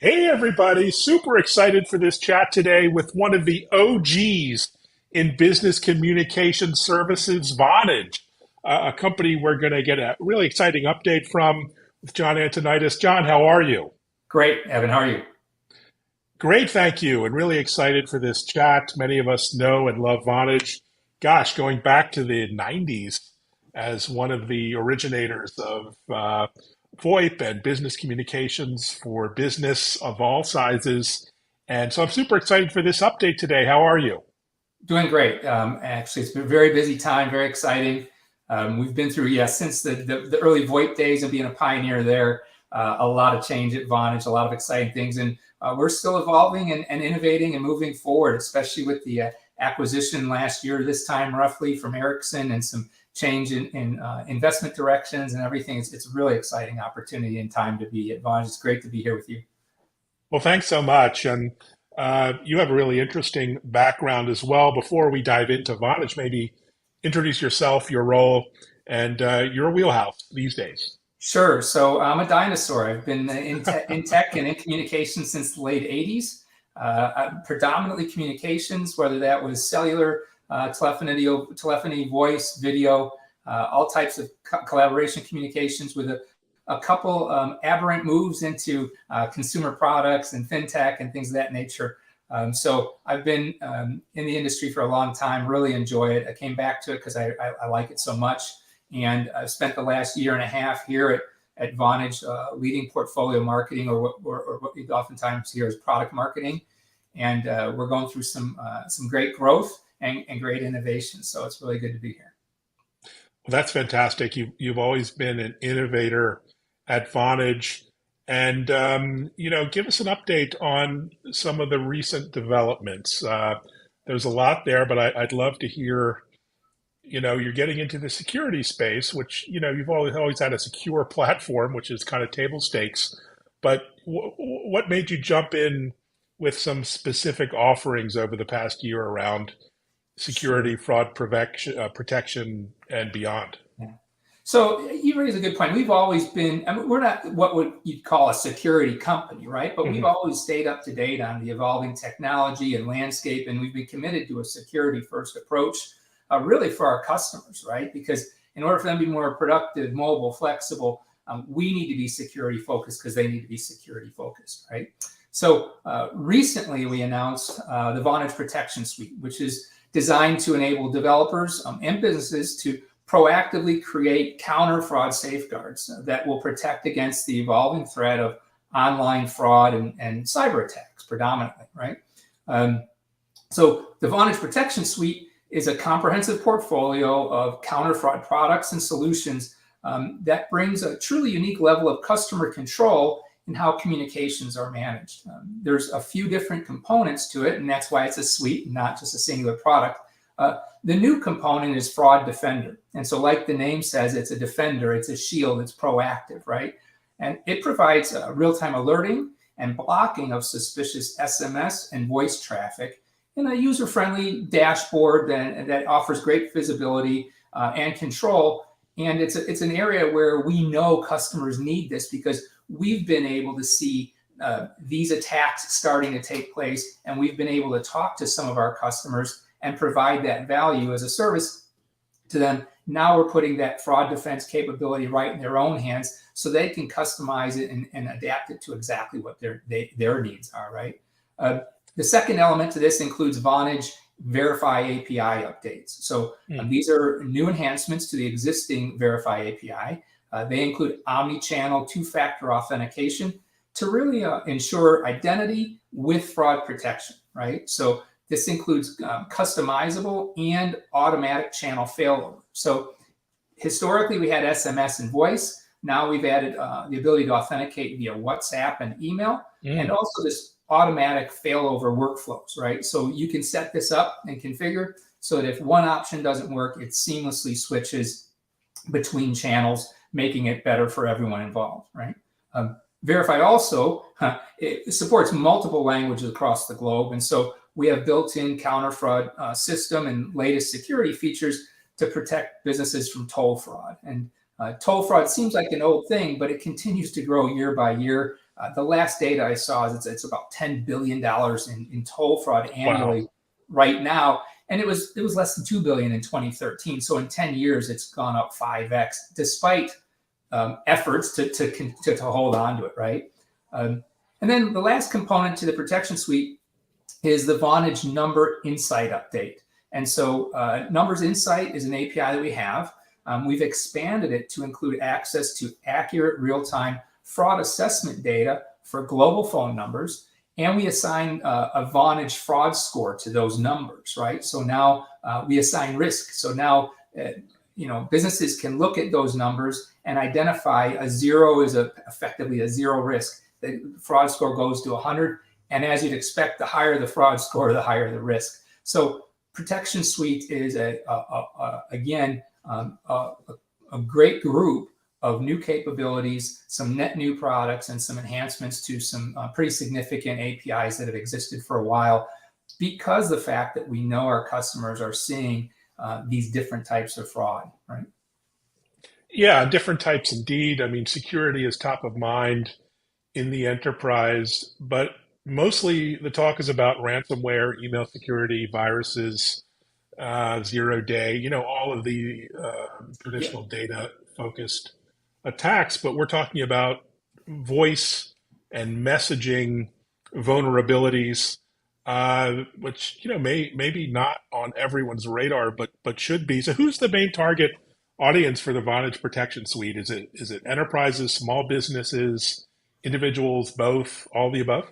Hey, everybody. Super excited for this chat today with one of the OGs in business communication services, Vonage, a company we're going to get a really exciting update from with John Antonitis. John, how are you? Great, Evan. How are you? Great, thank you. And really excited for this chat. Many of us know and love Vonage. Gosh, going back to the 90s as one of the originators of VoIP and business communications for business of all sizes. And so I'm super excited for this update today. How are you? Doing great. Actually, it's been a very busy time, very exciting. We've been through, since the early VoIP days and being a pioneer there, a lot of change at Vonage, a lot of exciting things. And we're still evolving and innovating and moving forward, especially with the acquisition last year, this time roughly from Ericsson, and some change in investment directions and everything. It's a really exciting opportunity and time to be at Vonage. It's great to be here with you. Well, thanks so much. And you have a really interesting background as well. Before we dive into Vonage, maybe introduce yourself, your role, and your wheelhouse these days. Sure. So I'm a dinosaur. I've been in tech and in communications since the late 80s, predominantly communications, whether that was cellular, telephony, voice, video, all types of collaboration communications with a couple aberrant moves into consumer products and fintech and things of that nature. So I've been in the industry for a long time, really enjoy it. I came back to it because I like it so much. And I've spent the last year and a half here at Vonage leading portfolio marketing, or what we oftentimes hear as product marketing. And we're going through some great growth and great innovation. So it's really good to be here. Well, that's fantastic. You've always been an innovator at Vonage, and give us an update on some of the recent developments. There's a lot there, but I'd love to hear. You're getting into the security space, which, you've always had a secure platform, which is kind of table stakes. But what made you jump in with some specific offerings over the past year around security, fraud prevention, protection, and beyond? Yeah. So you raise a good point. We've always been, we're not what would you'd call a security company, right? But we've Hmm. always stayed up to date on the evolving technology and landscape, and we've been committed to a security first approach, really for our customers, right? Because in order for them to be more productive, mobile, flexible, we need to be security focused because they need to be security focused, right? So recently we announced the Vonage Protection Suite, which is designed to enable developers and businesses to proactively create counter fraud safeguards that will protect against the evolving threat of online fraud and cyber attacks predominantly, right? So the Vonage Protection Suite is a comprehensive portfolio of counter fraud products and solutions that brings a truly unique level of customer control in how communications are managed. There's a few different components to it, and that's why it's a suite, not just a singular product. The new component is Fraud Defender. And so like the name says, it's a defender, it's a shield, it's proactive, right? And it provides real-time alerting and blocking of suspicious SMS and voice traffic in a user-friendly dashboard that offers great visibility and control. And it's an area where we know customers need this because we've been able to see these attacks starting to take place, and we've been able to talk to some of our customers and provide that value as a service to them. Now we're putting that fraud defense capability right in their own hands so they can customize it and adapt it to exactly what their needs are, right? The second element to this includes Vonage Verify API updates. So these are new enhancements to the existing Verify API. They include omni-channel two-factor authentication to really ensure identity with fraud protection, right? So this includes customizable and automatic channel failover. So historically, we had SMS and voice. Now we've added the ability to authenticate via WhatsApp and email, and also this automatic failover workflows, right? So you can set this up and configure so that if one option doesn't work, it seamlessly switches between channels, making it better for everyone involved, right? Verify also, it supports multiple languages across the globe. And so we have built-in counter fraud system and latest security features to protect businesses from toll fraud. And toll fraud seems like an old thing, but it continues to grow year by year. The last data I saw is it's about $10 billion in toll fraud Wow. annually right now, and it was less than 2 billion in 2013. So in 10 years, it's gone up 5x, despite efforts to hold on to it, right? And then the last component to the protection suite is the Vonage Number Insight update. And so Numbers Insight is an API that we have. We've expanded it to include access to accurate real-time fraud assessment data for global phone numbers. And we assign a Vonage fraud score to those numbers, right? So now we assign risk. So now, businesses can look at those numbers and identify a zero is effectively a zero risk. The fraud score goes to 100. And as you'd expect, the higher the fraud score, the higher the risk. So Protection Suite is, again, a great group of new capabilities, some net new products, and some enhancements to some pretty significant APIs that have existed for a while, because the fact that we know our customers are seeing these different types of fraud, right? Yeah, different types indeed. I mean, security is top of mind in the enterprise, but mostly the talk is about ransomware, email security, viruses, zero day, all of the Yeah. traditional data focused attacks. But we're talking about voice and messaging vulnerabilities, which, maybe not on everyone's radar, but should be. So who's the main target audience for the Vonage Protection Suite? Is it enterprises, small businesses, individuals, both, all the above?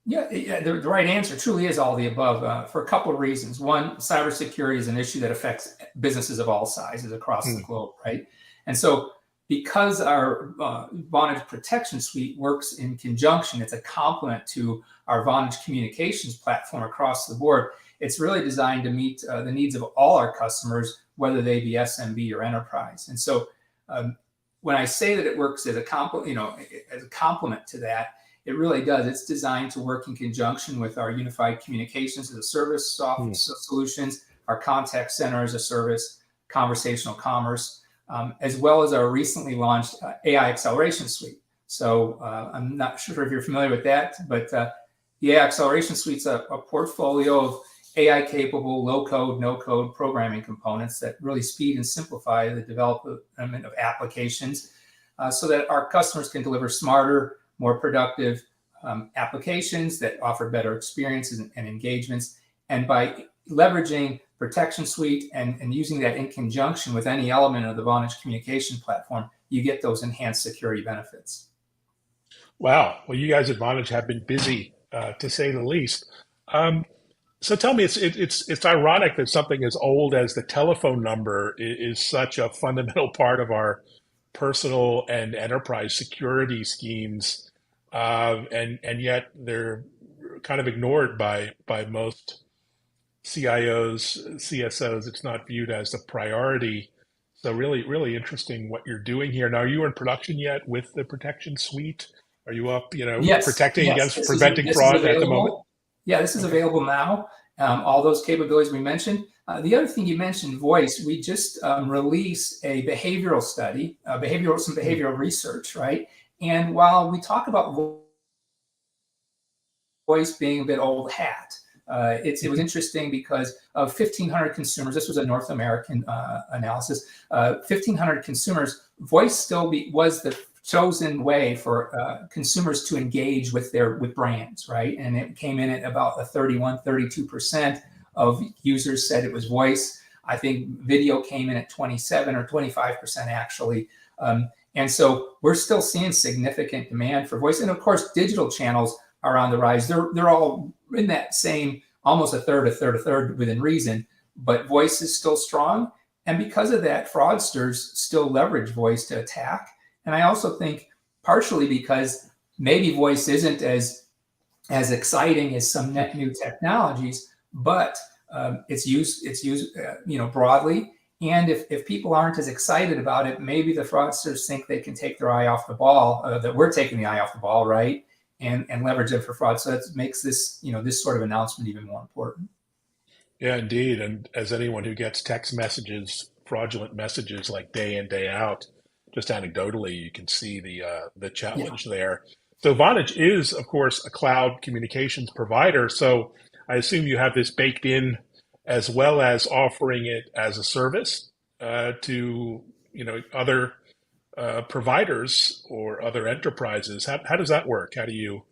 Yeah, the right answer truly is all the above for a couple of reasons. One, cybersecurity is an issue that affects businesses of all sizes across the Hmm. globe, right? And so, because our Vonage Protection Suite works in conjunction, it's a complement to our Vonage Communications platform across the board. It's really designed to meet the needs of all our customers, whether they be SMB or enterprise. And so, when I say that it works as a complement to that, it really does. It's designed to work in conjunction with our unified communications as a service Hmm. solutions, our contact center as a service, conversational commerce, as well as our recently launched AI acceleration suite. So I'm not sure if you're familiar with that, but the AI acceleration suite's a portfolio of AI capable, low code, no code programming components that really speed and simplify the development of applications so that our customers can deliver smarter, more productive applications that offer better experiences and engagements. And by leveraging Protection Suite and using that in conjunction with any element of the Vonage communication platform, you get those enhanced security benefits. Wow. Well, you guys at Vonage have been busy, to say the least. Um, so tell me, it's ironic that something as old as the telephone number is such a fundamental part of our personal and enterprise security schemes, and yet they're kind of ignored by most CIOs, CSOs. It's not viewed as a priority. So really, really interesting what you're doing here. Now, are you in production yet with the protection suite? Are you up, protecting Yes, against preventing this is fraud at the moment? available. Yeah, this is Okay. available now. All those capabilities we mentioned. The other thing you mentioned, voice. We just released a behavioral study, some Hmm. behavioral research, right? And while we talk about voice being a bit old hat. It was interesting because of 1,500 consumers. This was a North American analysis. 1,500 consumers, voice was the chosen way for consumers to engage with brands, right? And it came in at about a 32% of users said it was voice. I think video came in at 27 or 25% actually. And so we're still seeing significant demand for voice. And of course, digital channels are on the rise. They're all in that same almost a third within reason, but voice is still strong. And because of that, fraudsters still leverage voice to attack. And I also think partially because maybe voice isn't as exciting as some net new technologies, but it's used broadly. And if people aren't as excited about it, maybe the fraudsters think they can take their eye off the ball, that we're taking the eye off the ball, right? And leverage it for fraud. So that makes this sort of announcement even more important. Yeah, indeed. And as anyone who gets text messages, fraudulent messages like day in, day out, just anecdotally, you can see the Yeah. challenge there. So Vonage is, of course, a cloud communications provider. So I assume you have this baked in as well as offering it as a service to other providers or other enterprises. How does that work? How do you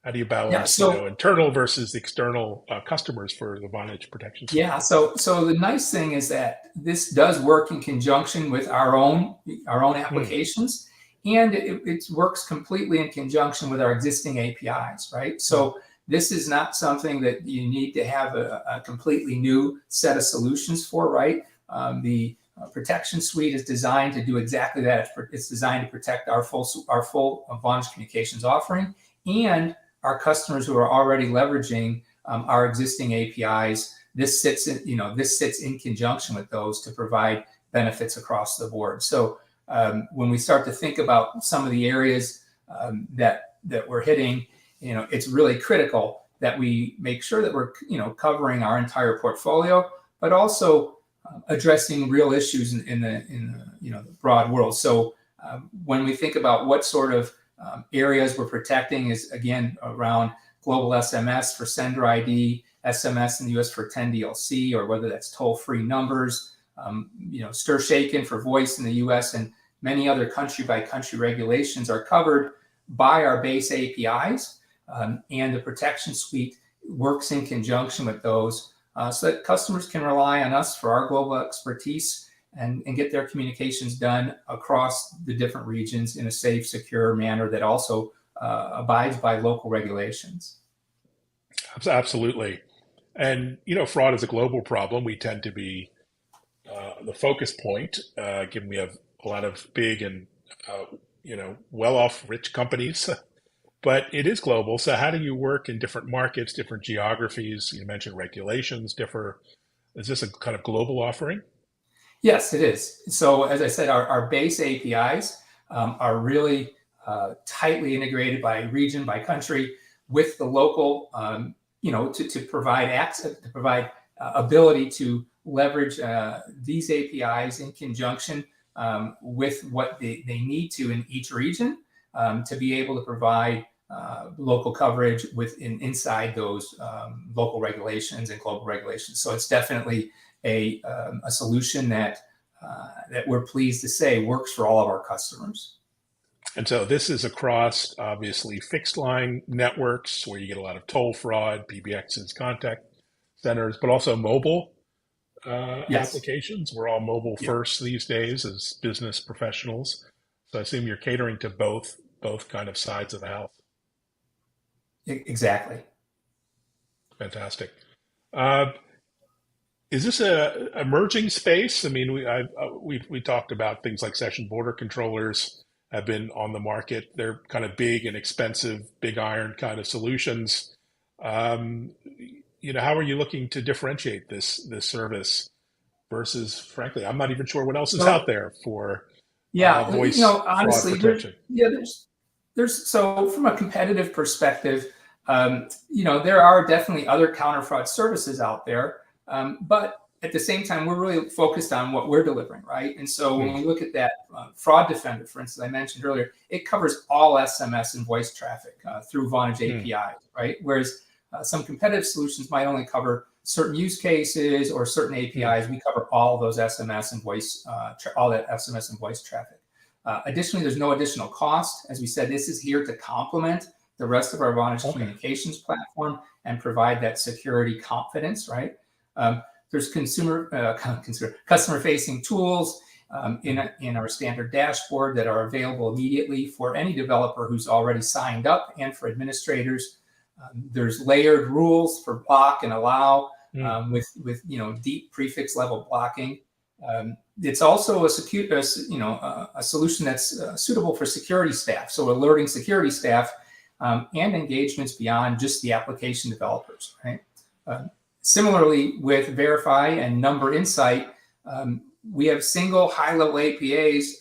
Yeah. balance So internal versus external customers for the Vonage protection suite? yeah, so the nice thing is that this does work in conjunction with our own Hmm. applications, and it works completely in conjunction with our existing APIs, right? Hmm. So this is not something that you need to have a completely new set of solutions for, right? The protection suite is designed to do exactly that. It's designed to protect our full Vonage Communications offering and our customers who are already leveraging our existing APIs. This sits in conjunction with those to provide benefits across the board. So when we start to think about some of the areas that we're hitting, it's really critical that we make sure that we're covering our entire portfolio, but also addressing real issues in the broad world. So when we think about what sort of areas we're protecting is again around global SMS for sender ID, SMS in the US for 10DLC, or whether that's toll-free numbers, stir shaken for voice in the US, and many other country-by-country regulations are covered by our base APIs, and the protection suite works in conjunction with those so that customers can rely on us for our global expertise and get their communications done across the different regions in a safe, secure manner that also abides by local regulations. Absolutely. And fraud is a global problem. We tend to be the focus point, given we have a lot of big and well-off, rich companies. But it is global. So how do you work in different markets, different geographies? You mentioned regulations differ. Is this a kind of global offering? Yes, it is. So as I said, our base APIs are really tightly integrated by region, by country, with the local, to provide access, to provide ability to leverage these APIs in conjunction with what they need to in each region to be able to provide local coverage inside those local regulations and global regulations. So it's definitely a solution that we're pleased to say works for all of our customers. And so this is across obviously fixed line networks where you get a lot of toll fraud, PBXs, contact centers, but also mobile Yes. applications. We're all mobile Yeah. first these days as business professionals. So I assume you're catering to both kind of sides of the house. Exactly. Fantastic. Uh, is this a emerging space? I mean, we talked about things like session border controllers have been on the market. They're kind of big and expensive, big iron kind of solutions. Um, how are you looking to differentiate this service versus, frankly, I'm not even sure what else is out So there for yeah, voice fraud honestly, protection. there's so from a competitive perspective, there are definitely other counter fraud services out there, but at the same time, we're really focused on what we're delivering, right? And so when Hmm. we look at that fraud defender, for instance, I mentioned earlier, it covers all SMS and voice traffic through Vonage Hmm. API, right? Whereas some competitive solutions might only cover certain use cases or certain Hmm. APIs. We cover all those SMS and all that SMS and voice traffic. Additionally, there's no additional cost. As we said, this is here to complement the rest of our Vonage Okay. communications platform and provide that security confidence, right? There's customer-facing tools Hmm. in our standard dashboard that are available immediately for any developer who's already signed up and for administrators. There's layered rules for block and allow Hmm. with deep prefix level blocking. It's also a solution that's suitable for security staff, so alerting security staff and engagements beyond just the application developers. Right. Similarly, with Verify and Number Insight, we have single high-level APIs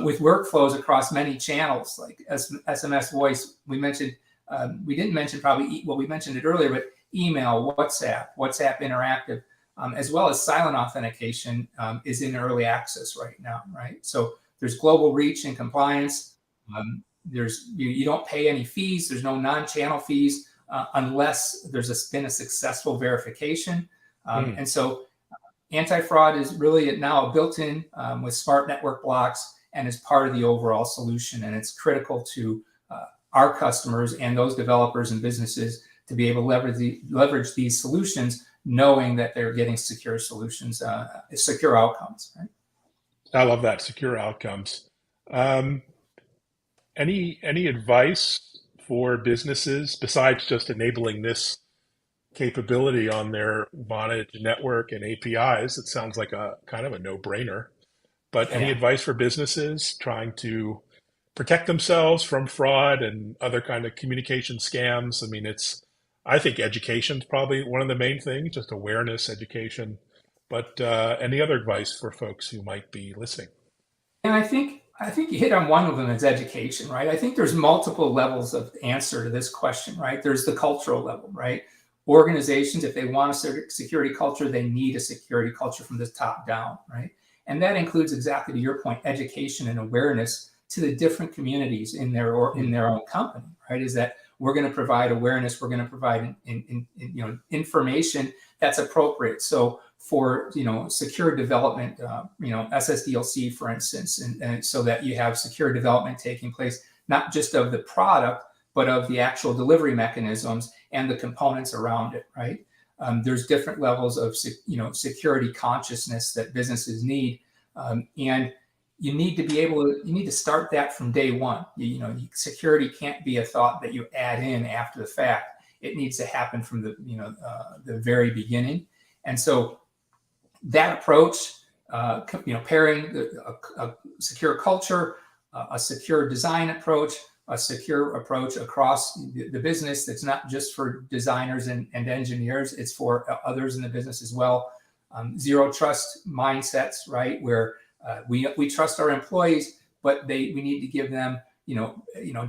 with workflows across many channels like SMS, voice. We didn't mention we mentioned it earlier, but email, WhatsApp Interactive, as well as silent authentication is in early access right now, right? So there's global reach and compliance. you don't pay any fees. There's no non-channel fees unless been a successful verification. Mm. And so anti-fraud is really now built in with smart network blocks and is part of the overall solution. And it's critical to our customers and those developers and businesses to be able to leverage these solutions, knowing that they're getting secure solutions, secure outcomes. Right? I love that, secure outcomes. Um, any advice for businesses besides just enabling this capability on their Vonage network and APIs? It sounds like a kind of a no-brainer. But any Yeah. advice for businesses trying to protect themselves from fraud and other kind of communication scams? I mean, I think education's probably one of the main things, just awareness, education. But any other advice for folks who might be listening? And I think you hit on one of them is education, right? I think there's multiple levels of answer to this question, right? There's the cultural level, right? Organizations, if they want a security culture, they need a security culture from the top down, right? And that includes, exactly to your point, education and awareness to the different communities in Mm. their own company, right? Is that we're going to provide awareness, we're going to provide information that's appropriate. So for secure development, SSDLC, for instance, and so that you have secure development taking place not just of the product but of the actual delivery mechanisms and the components around it. Right? There's different levels of security consciousness that businesses need, and you need to start that from day one. Security can't be a thought that you add in after the fact. It needs to happen from the very beginning. And so that approach, pairing a secure culture, a secure design approach, a secure approach across the business that's not just for designers and engineers, it's for others in the business as well. Zero trust mindsets, right? Where we trust our employees, but we need to give them,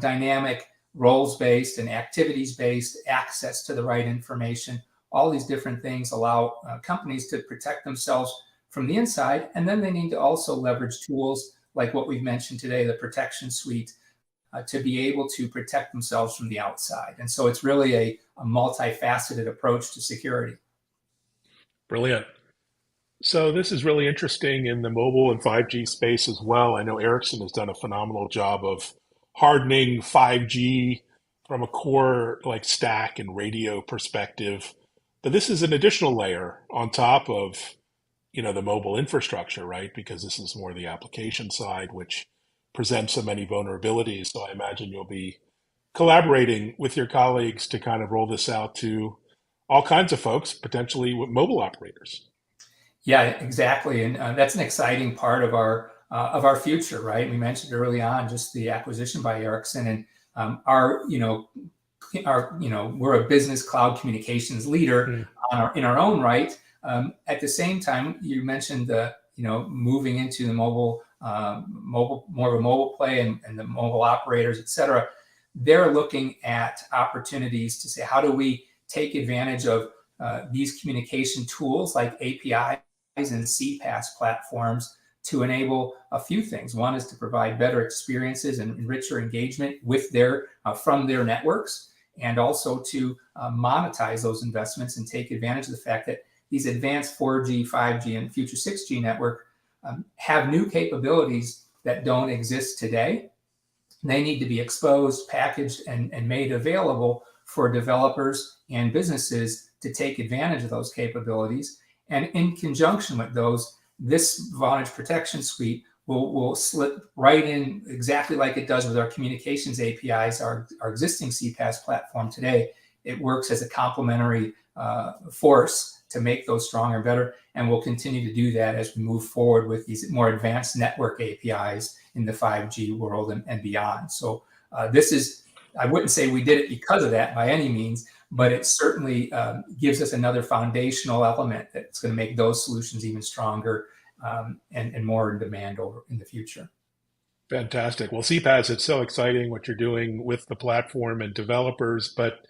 dynamic roles-based and activities-based access to the right information. All these different things allow companies to protect themselves from the inside. And then they need to also leverage tools like what we've mentioned today, the protection suite, to be able to protect themselves from the outside. And so it's really a multifaceted approach to security. Brilliant. So this is really interesting in the mobile and 5G space as well. I know Ericsson has done a phenomenal job of hardening 5G from a core like stack and radio perspective. But this is an additional layer on top of, the mobile infrastructure, right? Because this is more the application side, which presents so many vulnerabilities. So I imagine you'll be collaborating with your colleagues to kind of roll this out to all kinds of folks, potentially with mobile operators. Yeah, exactly, and that's an exciting part of our future, right? We mentioned early on just the acquisition by Ericsson, and we're a business cloud communications leader Mm. in our own right. At the same time, you mentioned the moving into the mobile, more of a mobile play, and the mobile operators, et cetera. They're looking at opportunities to say, how do we take advantage of these communication tools like APIs and CPaaS platforms to enable a few things. One is to provide better experiences and richer engagement with from their networks, and also to monetize those investments and take advantage of the fact that these advanced 4G, 5G, and future 6G network have new capabilities that don't exist today. They need to be exposed, packaged, and made available for developers and businesses to take advantage of those capabilities. And in conjunction with those, this Vonage Protection Suite will slip right in exactly like it does with our communications APIs, our existing CPaaS platform today. It works as a complementary force to make those stronger and better. And we'll continue to do that as we move forward with these more advanced network APIs in the 5G world and beyond. So I wouldn't say we did it because of that by any means, but it certainly gives us another foundational element that's going to make those solutions even stronger and more in demand in the future. Fantastic. Well, CPaaS, it's so exciting what you're doing with the platform and developers, but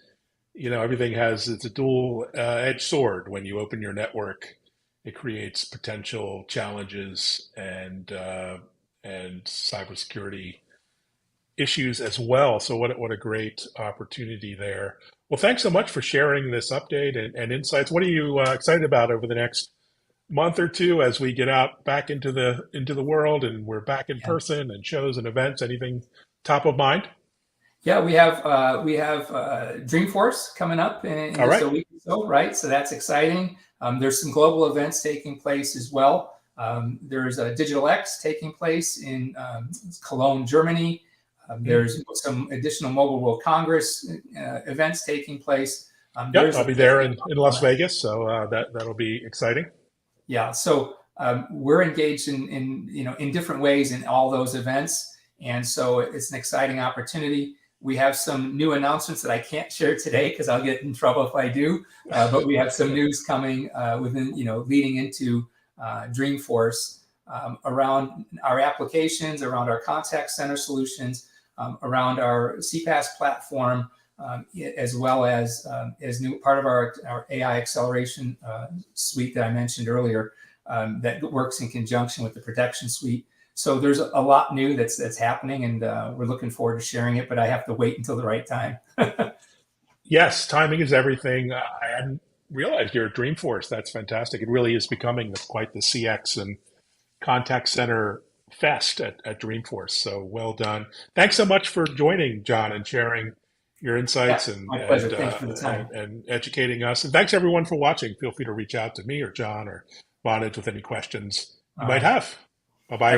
everything it's a dual edged sword. When you open your network, it creates potential challenges and cybersecurity issues as well. So what a great opportunity there. Well, thanks so much for sharing this update and insights. What are you excited about over the next month or two as we get out back into the world and we're back in Yeah. person and shows and events? Anything top of mind? Yeah, we have Dreamforce coming up in All just right. a week or so, right? So that's exciting. There's some global events taking place as well. There's a Digital X taking place in Cologne, Germany. There's some additional Mobile World Congress events taking place. Yep, There's I'll a be there definite in Las Vegas, so that'll be exciting. yeah. So we're engaged in different ways in all those events, and so it's an exciting opportunity. We have some new announcements that I can't share today because I'll get in trouble if I do. But we have some news coming leading into Dreamforce around our applications, around our contact center solutions, around our CPaaS platform, as well as new part of our AI acceleration suite that I mentioned earlier that works in conjunction with the protection suite. So there's a lot new that's happening, and we're looking forward to sharing it. But I have to wait until the right time. Yes, timing is everything. I hadn't realized you're at Dreamforce. That's fantastic. It really is becoming quite the CX and contact center fest at Dreamforce. So well done. Thanks so much for joining, John, and sharing your Yeah, insights my pleasure. Thanks for the time. and educating us. And thanks everyone for watching. Feel free to reach out to me or John or Vonage with any questions you All might right. have. Bye bye.